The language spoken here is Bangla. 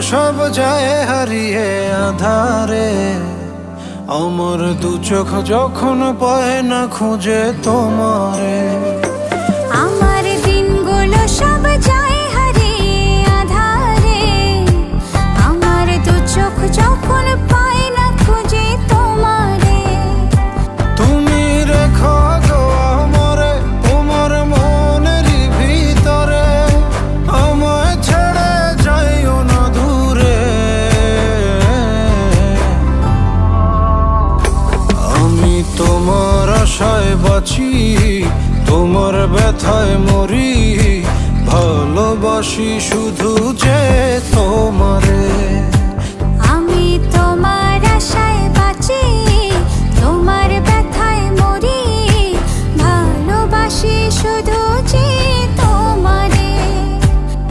সব যায় হারিয়ে আধারে, আমার দু চোখ যখন পায় না খুঁজে তোমারে। আমার দিনগুলো সব যায় হারিয়ে আধারে, আমার দু চোখ যখন পায় না খুঁজে তোমারে। তুমি রেখো গো আমরে তোমার মনের ভিতরে, আমায় ছেড়ে যাইও না দূরে। আমি তোমার আশায় বাঁচি, তোমার ব্যথায় মরি, ভালোবাসি শুধু যে তোমার।